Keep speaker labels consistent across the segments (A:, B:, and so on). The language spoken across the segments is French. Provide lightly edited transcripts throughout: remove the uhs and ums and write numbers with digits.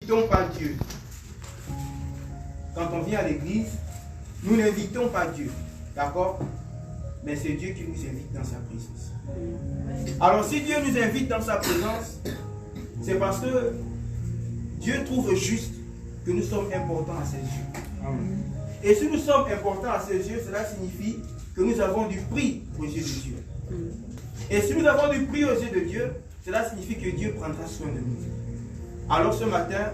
A: n'invitons pas Dieu. Quand on vient à l'église, nous n'invitons pas Dieu. D'accord? Mais c'est Dieu qui nous invite dans sa présence. Alors si Dieu nous invite dans sa présence, c'est parce que Dieu trouve juste que nous sommes importants à ses yeux. Et si nous sommes importants à ses yeux, cela signifie que nous avons du prix aux yeux de Dieu. Et si nous avons du prix aux yeux de Dieu, cela signifie que Dieu prendra soin de nous. Alors ce matin,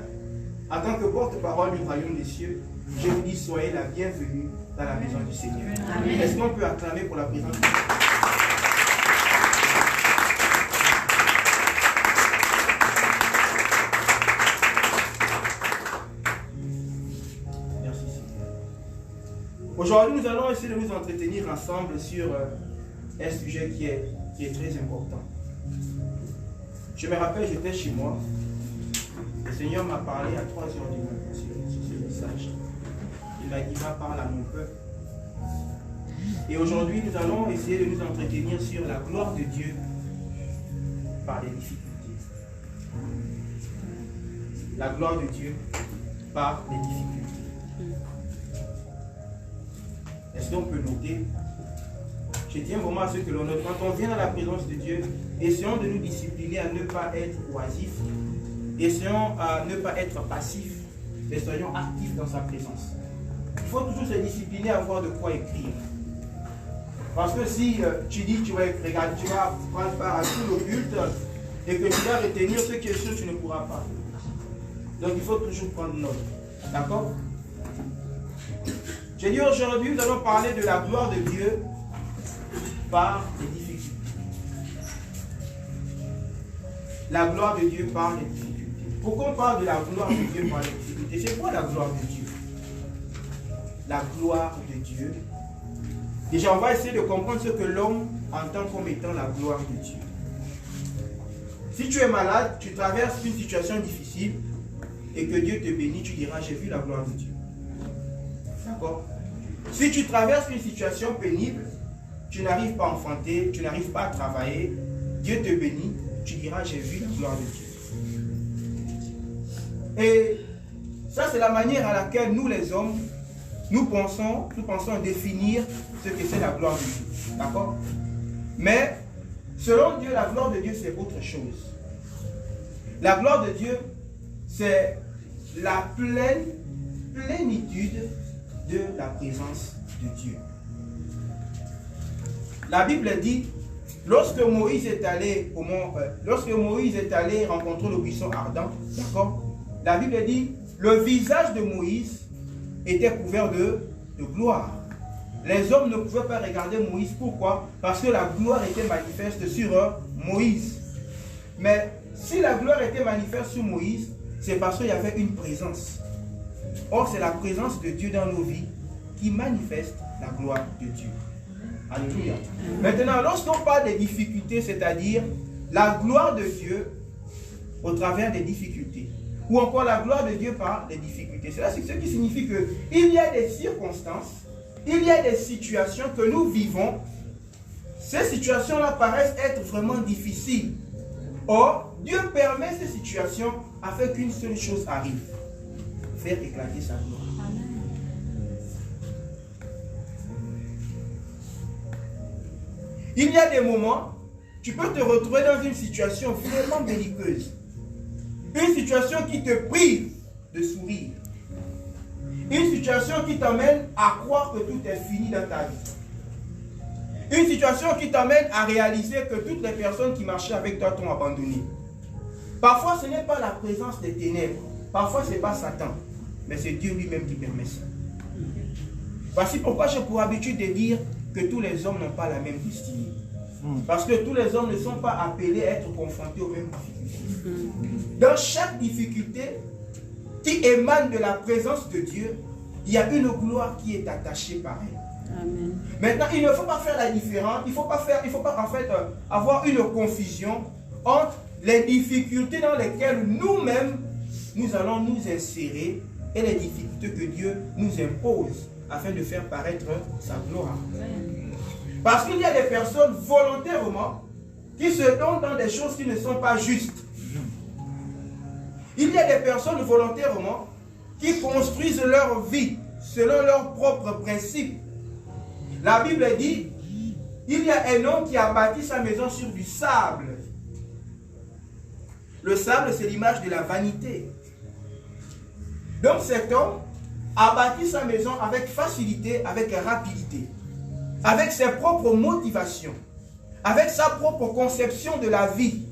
A: en tant que porte-parole du royaume des cieux, je vous dis, soyez la bienvenue dans la maison du Seigneur. Est-ce qu'on peut acclamer pour la présence de Dieu? Merci Seigneur. Aujourd'hui, nous allons essayer de nous entretenir ensemble sur un sujet qui est très important. Je me rappelle, j'étais chez moi. Le Seigneur m'a parlé à 3 heures du matin sur ce message. Il m'a dit, va parler à mon peuple. Et aujourd'hui, nous allons essayer de nous entretenir sur la gloire de Dieu par les difficultés. La gloire de Dieu par les difficultés. Est-ce qu'on peut noter? Je tiens vraiment à ce que l'on note. Quand on vient dans la présence de Dieu, essayons de nous discipliner à ne pas être oisifs. Essayons à ne pas être passifs, mais soyons actifs dans sa présence. Il faut toujours se discipliner à avoir de quoi écrire. Parce que si tu dis tu vas prendre part à tout le culte et que tu vas retenir ce qui est sûr, tu ne pourras pas. Donc il faut toujours prendre note. D'accord? J'ai dit aujourd'hui, nous allons parler de la gloire de Dieu par les difficultés. La gloire de Dieu par les difficultés. Pourquoi on parle de la gloire de Dieu par les difficultés? C'est quoi la gloire de Dieu? La gloire de Dieu. Déjà, on va essayer de comprendre ce que l'homme entend comme étant la gloire de Dieu. Si tu es malade, tu traverses une situation difficile et que Dieu te bénit, tu diras, j'ai vu la gloire de Dieu. D'accord? Si tu traverses une situation pénible, tu n'arrives pas à enfanter, tu n'arrives pas à travailler, Dieu te bénit, tu diras, j'ai vu la gloire de Dieu. Et ça, c'est la manière à laquelle nous, les hommes, nous pensons définir ce que c'est la gloire de Dieu. D'accord? Mais, selon Dieu, la gloire de Dieu, c'est autre chose. La gloire de Dieu, c'est la plénitude de la présence de Dieu. La Bible dit, lorsque Moïse est allé rencontrer le buisson ardent, d'accord? La Bible dit, le visage de Moïse était couvert de gloire. Les hommes ne pouvaient pas regarder Moïse. Pourquoi? Parce que la gloire était manifeste sur Moïse. Mais si la gloire était manifeste sur Moïse, c'est parce qu'il y avait une présence. Or, c'est la présence de Dieu dans nos vies qui manifeste la gloire de Dieu. Alléluia. Maintenant, lorsqu'on parle des difficultés, c'est-à-dire la gloire de Dieu au travers des difficultés, ou encore la gloire de Dieu par les difficultés, c'est ce qui signifie qu'il y a des circonstances, il y a des situations que nous vivons. Ces situations-là paraissent être vraiment difficiles. Or, Dieu permet ces situations afin qu'une seule chose arrive: faire éclater sa gloire. Il y a des moments, tu peux te retrouver dans une situation vraiment belliqueuse. Une situation qui te prive de sourire. Une situation qui t'amène à croire que tout est fini dans ta vie. Une situation qui t'amène à réaliser que toutes les personnes qui marchaient avec toi t'ont abandonné. Parfois, ce n'est pas la présence des ténèbres. Parfois, ce n'est pas Satan. Mais c'est Dieu lui-même qui permet ça. Voici pourquoi j'ai pour habitude de dire que tous les hommes n'ont pas la même destinée. Parce que tous les hommes ne sont pas appelés à être confrontés aux mêmes difficultés. Dans chaque difficulté qui émane de la présence de Dieu, il y a une gloire qui est attachée par elle. Amen. Maintenant, il ne faut pas faire la différence, il ne faut pas en fait avoir une confusion entre les difficultés dans lesquelles nous-mêmes nous allons nous insérer et les difficultés que Dieu nous impose afin de faire paraître sa gloire. Parce qu'il y a des personnes volontairement qui se donnent dans des choses qui ne sont pas justes. Il y a des personnes volontairement qui construisent leur vie selon leurs propres principes. La Bible dit, il y a un homme qui a bâti sa maison sur du sable. Le sable, c'est l'image de la vanité. Donc cet homme a bâti sa maison avec facilité, avec rapidité, avec ses propres motivations, avec sa propre conception de la vie,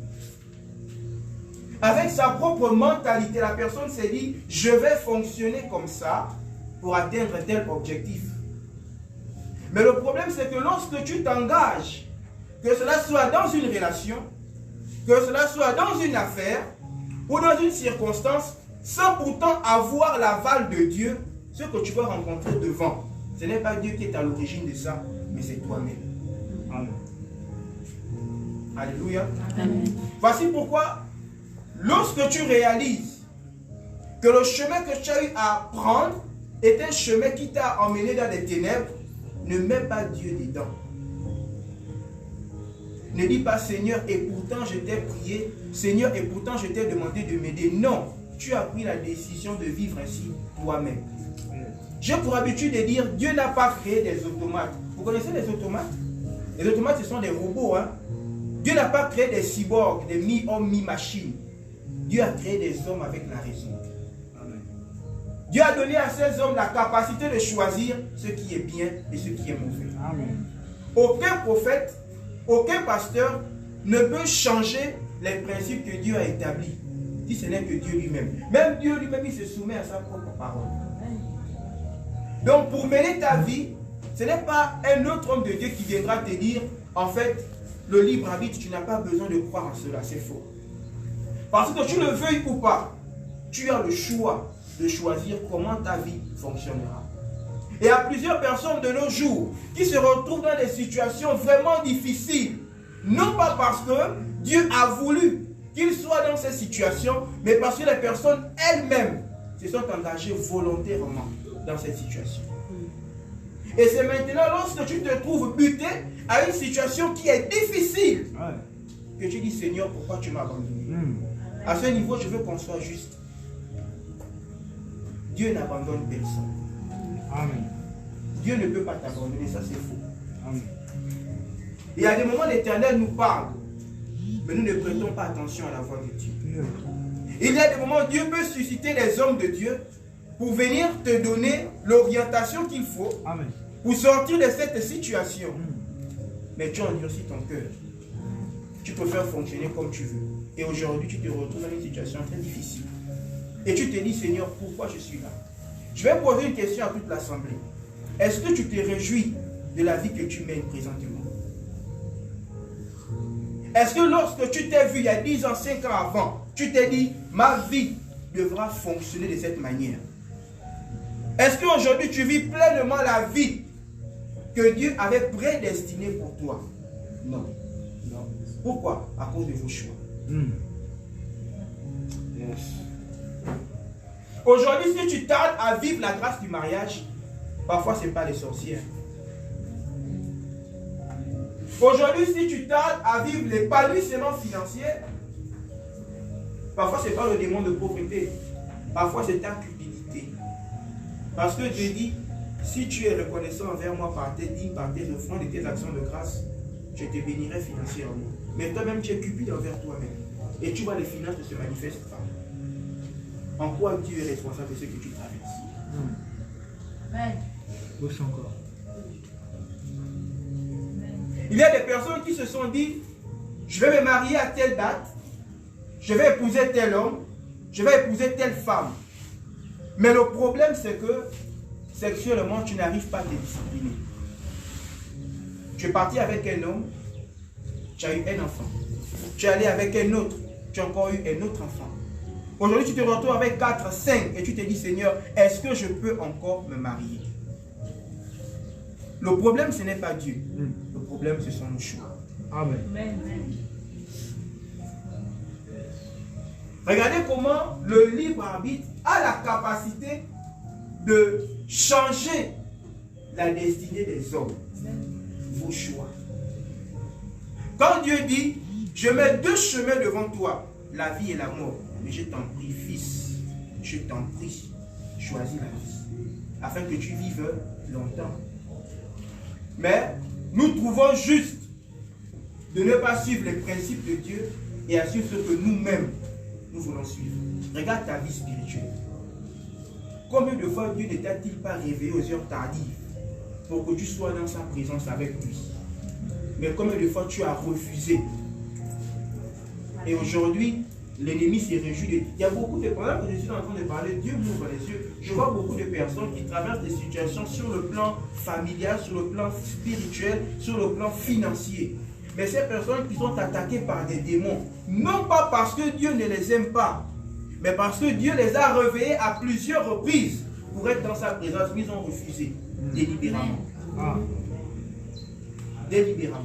A: avec sa propre mentalité. La personne s'est dit, je vais fonctionner comme ça pour atteindre tel objectif. Mais le problème, c'est que lorsque tu t'engages, que cela soit dans une relation, que cela soit dans une affaire ou dans une circonstance, sans pourtant avoir l'aval de Dieu, ce que tu vas rencontrer devant, ce n'est pas Dieu qui est à l'origine de ça, mais c'est toi-même. Amen. Alléluia. Amen. Voici pourquoi, lorsque tu réalises que le chemin que tu as eu à prendre est un chemin qui t'a emmené dans les ténèbres, ne mets pas Dieu dedans. Ne dis pas Seigneur et pourtant je t'ai prié, Seigneur et pourtant je t'ai demandé de m'aider. Non, tu as pris la décision de vivre ainsi toi-même. J'ai pour habitude de dire Dieu n'a pas créé des automates. Vous connaissez les automates? Les automates ce sont des robots. Hein? Dieu n'a pas créé des cyborgs, des mi-hommes, mi-machines. Dieu a créé des hommes avec la raison. Dieu a donné à ces hommes la capacité de choisir ce qui est bien et ce qui est mauvais. Amen. Aucun prophète, aucun pasteur ne peut changer les principes que Dieu a établis, si ce n'est que Dieu lui-même. Même Dieu lui-même, il se soumet à sa propre parole. Donc pour mener ta vie, ce n'est pas un autre homme de Dieu qui viendra te dire, en fait, le libre arbitre, tu n'as pas besoin de croire en cela, c'est faux. Parce que tu le veuilles ou pas, tu as le choix de choisir comment ta vie fonctionnera. Et il y a plusieurs personnes de nos jours qui se retrouvent dans des situations vraiment difficiles. Non pas parce que Dieu a voulu qu'ils soient dans ces situations, mais parce que les personnes elles-mêmes se sont engagées volontairement dans cette situation. Et c'est maintenant lorsque tu te trouves buté à une situation qui est difficile que tu dis Seigneur, pourquoi tu m'as abandonné? À ce niveau, je veux qu'on soit juste. Dieu n'abandonne personne. Amen. Dieu ne peut pas t'abandonner, ça c'est faux. Amen. Il y a des moments l'Éternel nous parle, mais nous ne prêtons pas attention à la voix de Dieu. Il y a des moments où Dieu peut susciter les hommes de Dieu pour venir te donner l'orientation qu'il faut. Amen. Pour sortir de cette situation. Mais tu endurcis ton cœur. Tu peux faire fonctionner comme tu veux. Et aujourd'hui, tu te retrouves dans une situation très difficile. Et tu te dis, Seigneur, pourquoi je suis là? Je vais poser une question à toute l'assemblée. Est-ce que tu te réjouis de la vie que tu mènes présentement? Est-ce que lorsque tu t'es vu il y a 10 ans, 5 ans avant, tu t'es dit, ma vie devra fonctionner de cette manière? Est-ce qu'aujourd'hui tu vis pleinement la vie que Dieu avait prédestinée pour toi? Non. Non. Pourquoi? À cause de vos choix. Yes. Aujourd'hui, si tu tardes à vivre la grâce du mariage, parfois ce n'est pas les sorcières. Aujourd'hui, si tu tardes à vivre l'épanouissement financier, parfois ce n'est pas le démon de pauvreté. Parfois c'est ta cupidité. Parce que Dieu dit, si tu es reconnaissant envers moi par tes dîmes, par tes offrandes et tes actions de grâce, je te bénirai financièrement. Mais toi-même, tu es cupide envers toi-même. Et tu vois, les finances ne se manifestent pas. En quoi Dieu est responsable de ce que tu traverses?
B: Amen.
C: Encore.
A: Il y a des personnes qui se sont dit, je vais me marier à telle date, je vais épouser tel homme, je vais épouser telle femme. Mais le problème, c'est que sexuellement, tu n'arrives pas à te discipliner. Tu es parti avec un homme, tu as eu un enfant. Tu es allé avec un autre, tu as encore eu un autre enfant. Aujourd'hui, tu te retrouves avec 4, 5 et tu te dis, Seigneur, est-ce que je peux encore me marier? Le problème, ce n'est pas Dieu. Le problème, ce sont nos choix.
C: Amen.
B: Amen.
A: Regardez comment le libre arbitre a la capacité de changer la destinée des hommes. Vos choix. Quand Dieu dit, je mets 2 chemins devant toi, la vie et la mort, Mais je t'en prie, fils, je t'en prie, choisis la vie, afin que tu vives longtemps. Mais nous trouvons juste de ne pas suivre les principes de Dieu et à suivre ce que nous-mêmes, nous voulons suivre. Regarde ta vie spirituelle. Combien de fois Dieu ne t'a-t-il pas réveillé aux heures tardives pour que tu sois dans sa présence avec lui? Mais combien de fois tu as refusé? Et aujourd'hui, l'ennemi s'est réjoui de... Il y a beaucoup de... Pendant que je suis en train de parler, Dieu m'ouvre les yeux. Je vois beaucoup de personnes qui traversent des situations sur le plan familial, sur le plan spirituel, sur le plan financier. Mais ces personnes qui sont attaquées par des démons, non pas parce que Dieu ne les aime pas, mais parce que Dieu les a réveillés à plusieurs reprises pour être dans sa présence, mais ils ont refusé délibérément. Délibérément.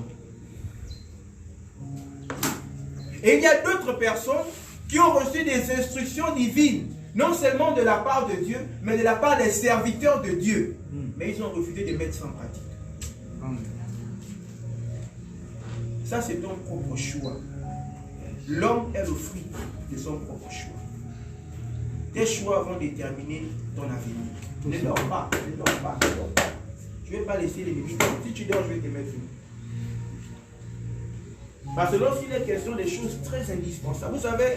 A: Et il y a d'autres personnes qui ont reçu des instructions divines, non seulement de la part de Dieu, mais de la part des serviteurs de Dieu. Mais ils ont refusé de mettre ça en pratique. Ça, c'est ton propre choix. L'homme est le fruit de son propre choix. Tes choix vont déterminer ton avenir. Ne dors pas, ne dors pas, ne dors pas. Je ne vais pas laisser les limites. Si tu dors, je vais te mettre une. Parce que lorsqu'il est question des choses très indispensables, vous savez,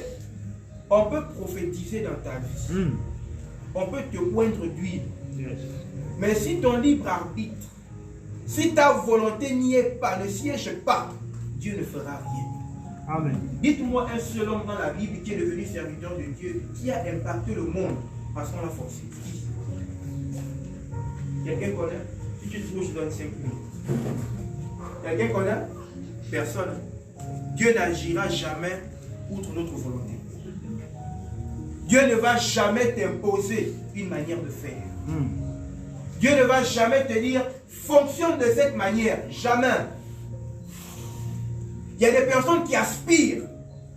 A: on peut prophétiser dans ta vie. On peut te poindre d'huile. Mais si ton libre arbitre, si ta volonté n'y est pas, ne siège pas, Dieu ne fera rien.
C: Amen.
A: Dites-moi un seul homme dans la Bible qui est devenu serviteur de Dieu, qui a impacté le monde parce qu'on l'a forcé. Quelqu'un connaît? Si tu trouves, je donne 5 minutes. Quelqu'un connaît? Personne. Dieu n'agira jamais outre notre volonté. Dieu ne va jamais t'imposer une manière de faire. Dieu ne va jamais te dire, fonctionne de cette manière. Jamais. Il y a des personnes qui aspirent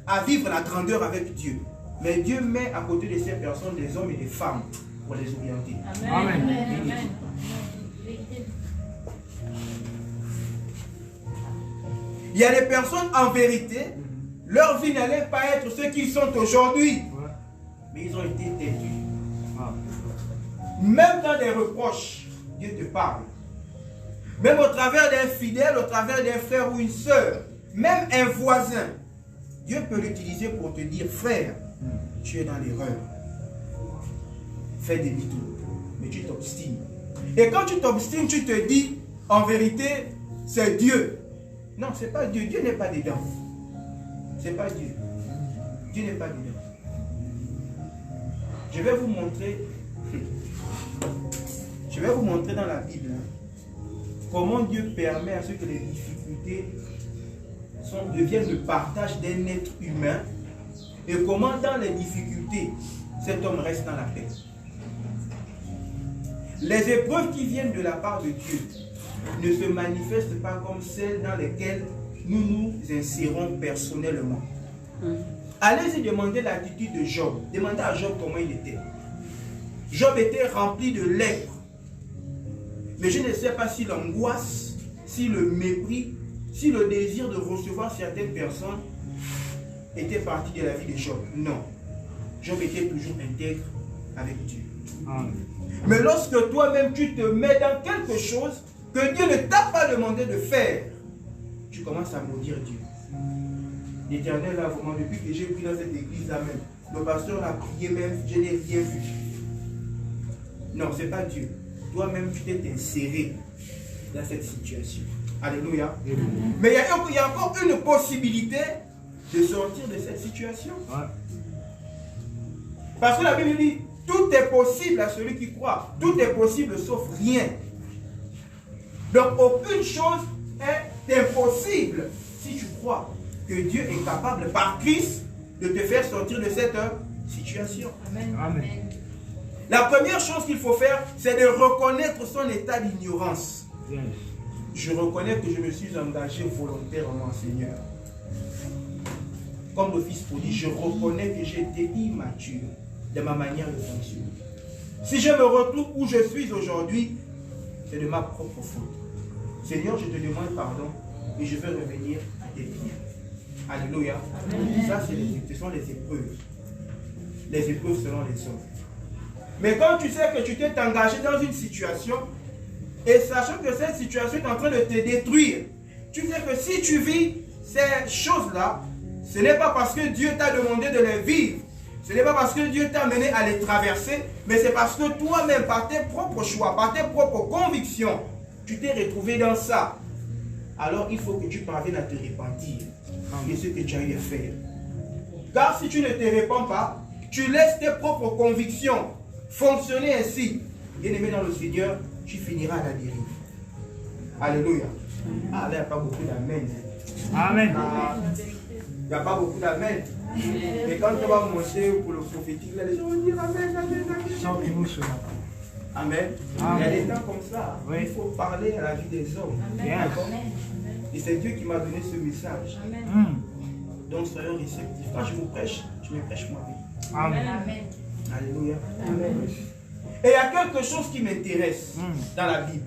A: à vivre la grandeur avec Dieu. Mais Dieu met à côté de ces personnes des hommes et des femmes pour les orienter.
C: Amen.
B: Amen.
A: Il y a des personnes, en vérité, leur vie n'allait pas être ce qu'ils sont aujourd'hui. Mais ils ont été têtus. Même dans des reproches, Dieu te parle. Même au travers d'un fidèle, au travers d'un frère ou une sœur, même un voisin, Dieu peut l'utiliser pour te dire, frère, tu es dans l'erreur. Fais demi-tour, mais tu t'obstines. Et quand tu t'obstines, tu te dis, en vérité, c'est Dieu. Non, ce n'est pas Dieu. Dieu n'est pas dedans. Ce n'est pas Dieu. Dieu n'est pas dedans. Je vais vous montrer dans la Bible comment Dieu permet à ce que les difficultés deviennent le partage d'un être humain et comment dans les difficultés, cet homme reste dans la paix. Les épreuves qui viennent de la part de Dieu ne se manifestent pas comme celles dans lesquelles nous nous insérons personnellement. Allez-y demander l'attitude de Job. Demandez à Job comment il était. Job était rempli de lèpre. Mais je ne sais pas si l'angoisse, si le mépris, si le désir de recevoir certaines personnes était parti de la vie de Job. Non. Job était toujours intègre avec Dieu. Mais lorsque toi-même tu te mets dans quelque chose que Dieu ne t'a pas demandé de faire, tu commences à maudire Dieu. L'Éternel a vraiment, depuis que j'ai pris dans cette église là même, le pasteur l'a prié même, je n'ai rien vu. Non, ce n'est pas Dieu. Toi-même, tu t'es inséré dans cette situation. Alléluia. Mais il y a encore une possibilité de sortir de cette situation. Parce que la Bible dit, tout est possible à celui qui croit. Tout est possible sauf rien. Donc aucune chose est impossible si tu crois que Dieu est capable par Christ de te faire sortir de cette situation.
B: Amen.
C: Amen.
A: La première chose qu'il faut faire, c'est de reconnaître son état d'ignorance. Je reconnais que je me suis engagé volontairement, Seigneur. Comme le fils prodigue, je reconnais que j'ai été immature de ma manière de fonctionner. Si je me retrouve où je suis aujourd'hui, c'est de ma propre faute. Seigneur, je te demande pardon et je veux revenir à tes pieds. Alléluia. Ça, ce sont les épreuves. les épreuves selon les hommes. Mais quand tu sais que tu t'es engagé dans une situation, et sachant que cette situation est en train de te détruire, tu sais que si tu vis ces choses-là, ce n'est pas parce que Dieu t'a demandé de les vivre, ce n'est pas parce que Dieu t'a amené à les traverser, mais c'est parce que toi-même, par tes propres choix, par tes propres convictions, tu t'es retrouvé dans ça. Alors il faut que tu parviennes à te repentir de ce que tu as eu à faire. Car si tu ne te repens pas, tu laisses tes propres convictions fonctionner ainsi. Bien-aimé dans le Seigneur, tu finiras à la dérive. Alléluia. Ah, là, il n'y a pas beaucoup d'amen.
C: Amen.
A: Il n'y a pas beaucoup d'amen. Mais quand on va monter pour le prophétique, là, les gens vont dire amen, amen, amen.
C: Sentez-nous ce matin.
A: Amen.
C: Amen.
A: Il y a des temps comme ça.
C: Oui.
A: Il faut parler à la vie des hommes.
C: Bien.
A: Et c'est Dieu qui m'a donné ce message. Donc soyons réceptifs. Quand je vous prêche, je me prêche moi-même.
C: Amen.
A: Alléluia. Amen. Et il y a quelque chose qui m'intéresse dans la Bible.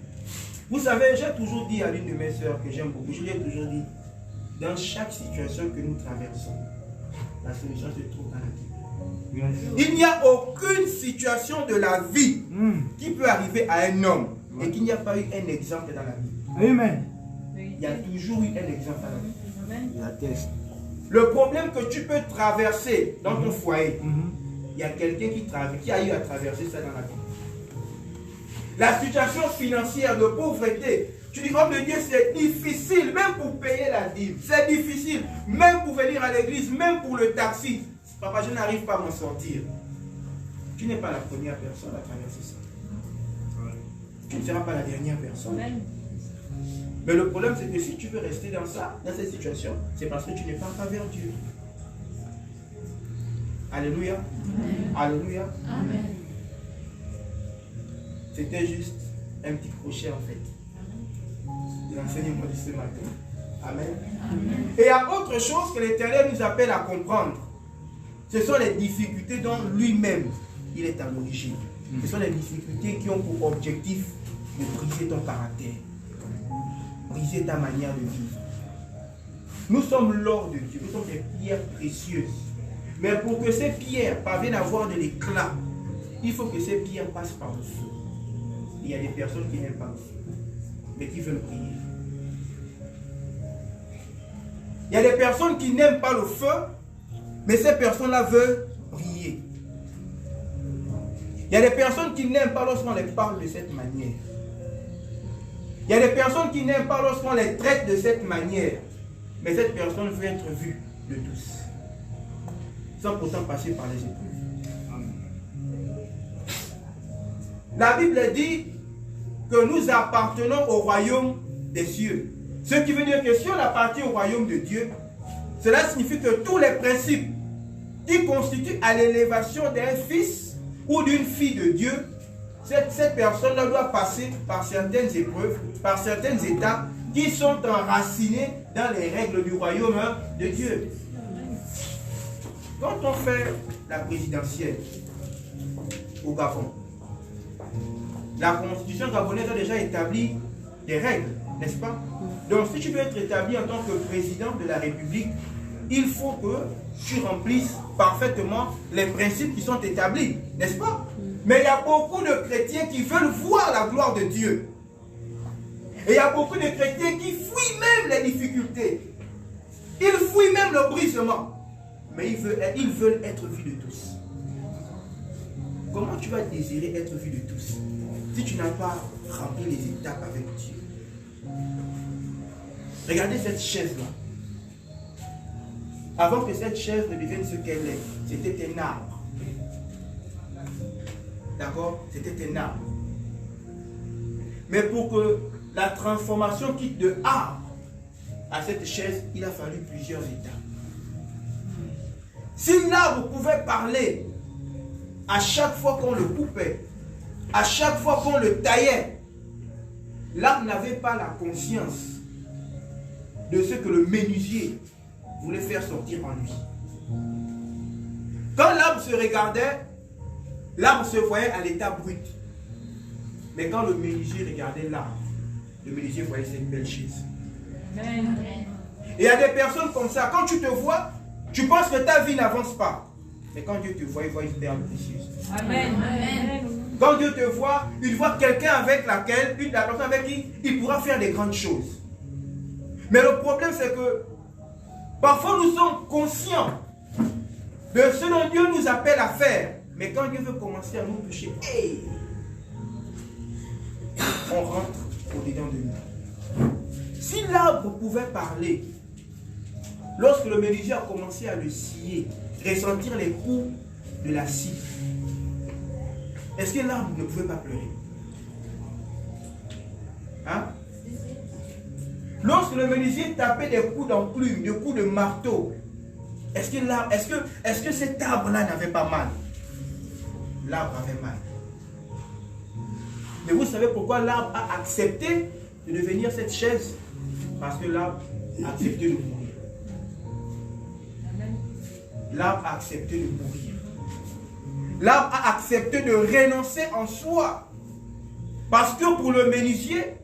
A: Vous savez, j'ai toujours dit à l'une de mes sœurs que j'aime beaucoup, je lui ai toujours dit, dans chaque situation que nous traversons, la solution se trouve dans la Bible. Il n'y a aucune situation de la vie qui peut arriver à un homme et qu'il n'y a pas eu un exemple dans la Bible.
C: Amen.
A: Il y a toujours eu un exemple dans la Bible.
C: La teste.
A: Le problème que tu peux traverser dans ton foyer, il y a quelqu'un qui a eu à traverser ça dans la Bible. La situation financière de pauvreté, tu dis, homme de Dieu, c'est difficile, même pour payer la dîme. C'est difficile, même pour venir à l'église, même pour le taxi. Papa, je n'arrive pas à m'en sortir. Tu n'es pas la première personne à traverser ça. Tu ne seras pas la dernière personne. Mais le problème, c'est que si tu veux rester dans ça, dans cette situation, c'est parce que tu n'es pas envers Dieu. Alléluia. Alléluia.
B: Amen.
A: C'était juste un petit crochet en fait. De l'enseignement de ce matin. Amen. Et il y a autre chose que l'Éternel nous appelle à comprendre. Ce sont les difficultés dont lui-même il est à l'origine. Ce sont les difficultés qui ont pour objectif de briser ton caractère. Briser ta manière de vivre. Nous sommes l'or de Dieu. Nous sommes des pierres précieuses. Mais pour que ces pierres parviennent à avoir de l'éclat, il faut que ces pierres passent par le feu. Il y a des personnes qui n'aiment pas le feu, mais qui veulent briller. Il y a des personnes qui n'aiment pas le feu, mais ces personnes-là veulent briller. Il y a des personnes qui n'aiment pas lorsqu'on les parle de cette manière. Il y a des personnes qui n'aiment pas lorsqu'on les traite de cette manière. Mais cette personne veut être vue de tous, sans pourtant passer par les épreuves. La Bible dit que nous appartenons au royaume des cieux. Ce qui veut dire que si on appartient au royaume de Dieu, cela signifie que tous les principes qui constituent à l'élévation d'un fils ou d'une fille de Dieu, cette personne-là doit passer par certaines épreuves, par certaines étapes qui sont enracinées dans les règles du royaume de Dieu. Quand on fait la présidentielle au Gabon, la constitution gabonaise a déjà établi des règles, n'est-ce pas? Donc si tu veux être établi en tant que président de la République, il faut que tu remplisses parfaitement les principes qui sont établis, n'est-ce pas? Mais il y a beaucoup de chrétiens qui veulent voir la gloire de Dieu. Et il y a beaucoup de chrétiens qui fuient même les difficultés. Ils fuient même le brisement. Mais ils veulent être vus de tous. Comment tu vas désirer être vu de tous si tu n'as pas rempli les étapes avec Dieu? Regardez cette chaise-là. Avant que cette chaise ne devienne ce qu'elle est, c'était un arbre. D'accord? C'était un arbre. Mais pour que la transformation quitte de arbre à cette chaise, il a fallu plusieurs étapes. Si l'arbre pouvait parler à chaque fois qu'on le coupait, à chaque fois qu'on le taillait, l'arbre n'avait pas la conscience de ce que le menuisier voulait faire sortir en lui. Quand l'arbre se regardait, l'arbre se voyait à l'état brut. Mais quand le menuisier regardait l'arbre, le menuisier voyait cette belle chaise. Et il y a des personnes comme ça, quand tu te vois, tu penses que ta vie n'avance pas. Mais quand Dieu te voit, il voit une perle précieuse.
B: Amen. Amen.
A: Quand Dieu te voit, il voit quelqu'un avec laquelle, la personne avec qui il pourra faire des grandes choses. Mais le problème, c'est que parfois nous sommes conscients de ce dont Dieu nous appelle à faire. Mais quand Dieu veut commencer à nous toucher, hey, on rentre au-dedans de nous. Si l'arbre pouvait parler, lorsque le menuisier a commencé à le scier, ressentir les coups de la scie, est-ce que l'arbre ne pouvait pas pleurer? Hein? Lorsque le menuisier tapait des coups d'enclume, des coups de marteau, est-ce que cet arbre-là n'avait pas mal? L'arbre avait mal. Mais vous savez pourquoi l'arbre a accepté de devenir cette chaise? Parce que l'arbre a accepté de mourir. L'arbre a accepté de mourir. L'arbre a accepté de renoncer en soi. Parce que pour le menuisier,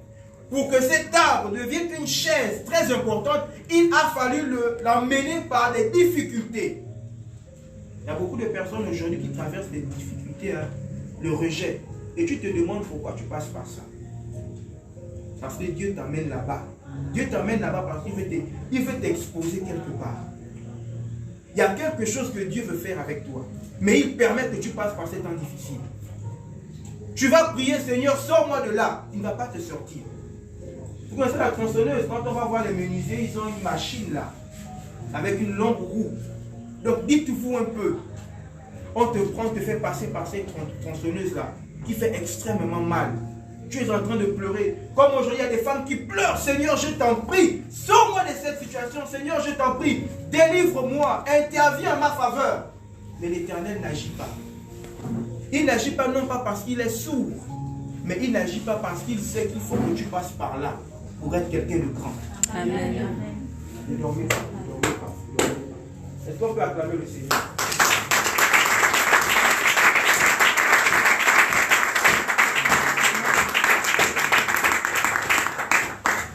A: pour que cet arbre devienne une chaise très importante, il a fallu l'emmener par des difficultés. Il y a beaucoup de personnes aujourd'hui qui traversent des difficultés, hein, le rejet. Et tu te demandes pourquoi tu passes par ça. Parce que Dieu t'amène là-bas. Dieu t'amène là-bas parce qu'il veut t'exposer quelque part. Il y a quelque chose que Dieu veut faire avec toi. Mais il permet que tu passes par ces temps difficiles. Tu vas prier, Seigneur, sors-moi de là. Il ne va pas te sortir. Vous connaissez la tronçonneuse, quand on va voir les menuisiers, ils ont une machine là, avec une longue roue. Donc dites-vous un peu, on te prend, on te fait passer par cette tronçonneuse là, qui fait extrêmement mal. Tu es en train de pleurer. Comme aujourd'hui, il y a des femmes qui pleurent. Seigneur, je t'en prie, sors-moi de cette situation. Seigneur, je t'en prie, délivre-moi, interviens en ma faveur. Mais l'Éternel n'agit pas. Il n'agit pas non pas parce qu'il est sourd, mais il n'agit pas parce qu'il sait qu'il faut que tu passes par là pour être quelqu'un de grand.
B: Amen.
A: Ne dormez pas, ne dormez pas, ne dormez pas. Est-ce qu'on peut acclamer le Seigneur?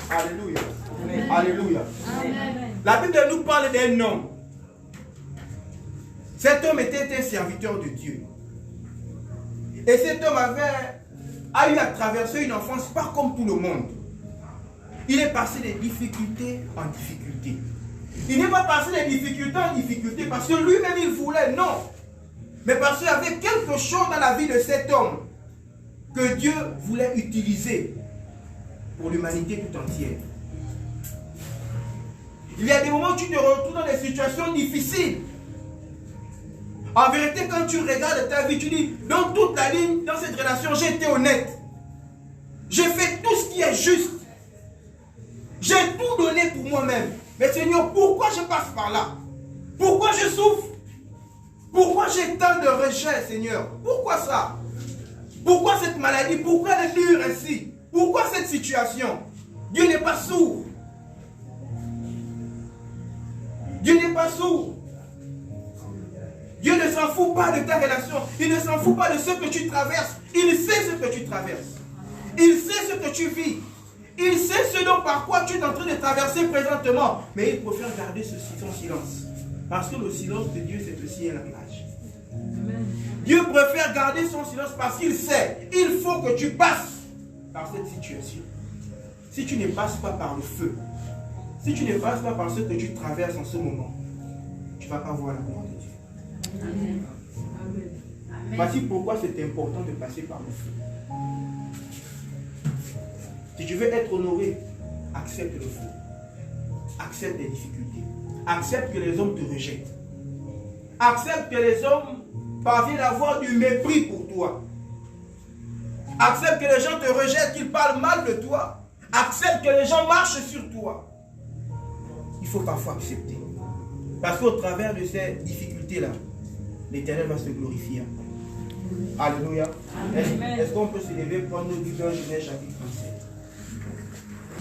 A: Alléluia. Alléluia.
B: Amen.
A: La Bible nous parle d'un homme. Cet homme était un serviteur de Dieu. Et cet homme a eu à traverser une enfance pas comme tout le monde. Il est passé de difficulté en difficulté. Il n'est pas passé de difficulté en difficulté parce que lui-même il voulait, non. Mais parce qu'il y avait quelque chose dans la vie de cet homme que Dieu voulait utiliser pour l'humanité tout entière. Il y a des moments où tu te retrouves dans des situations difficiles. En vérité, quand tu regardes ta vie, tu dis, dans toute la ligne, dans cette relation, j'ai été honnête. J'ai fait tout ce qui est juste. J'ai tout donné pour moi-même. Mais Seigneur, pourquoi je passe par là? Pourquoi je souffre? Pourquoi j'ai tant de rejet, Seigneur? Pourquoi ça? Pourquoi cette maladie? Pourquoi elle dure ainsi? Pourquoi cette situation? Dieu n'est pas sourd. Dieu n'est pas sourd. Dieu ne s'en fout pas de ta relation. Il ne s'en fout pas de ce que tu traverses. Il sait ce que tu traverses. Il sait ce que tu vis. Il sait ce dont par quoi tu es en train de traverser présentement. Mais il préfère garder son silence. Parce que le silence de Dieu, c'est aussi un langage. Dieu préfère garder son silence parce qu'il sait. Il faut que tu passes par cette situation. Si tu ne passes pas par le feu, si tu ne passes pas par ce que tu traverses en ce moment, tu ne vas pas voir la gloire de Dieu.
B: Amen.
A: Voici pourquoi c'est important de passer par le feu. Si tu veux être honoré, accepte le feu. Accepte les difficultés. Accepte que les hommes te rejettent. Accepte que les hommes parviennent à avoir du mépris pour toi. Accepte que les gens te rejettent, qu'ils parlent mal de toi. Accepte que les gens marchent sur toi. Il faut parfois accepter. Parce qu'au travers de ces difficultés-là, l'Éternel va se glorifier. Alléluia. Est-ce qu'on peut se lever, prendre nos Bibles, Genèse chapitre 37.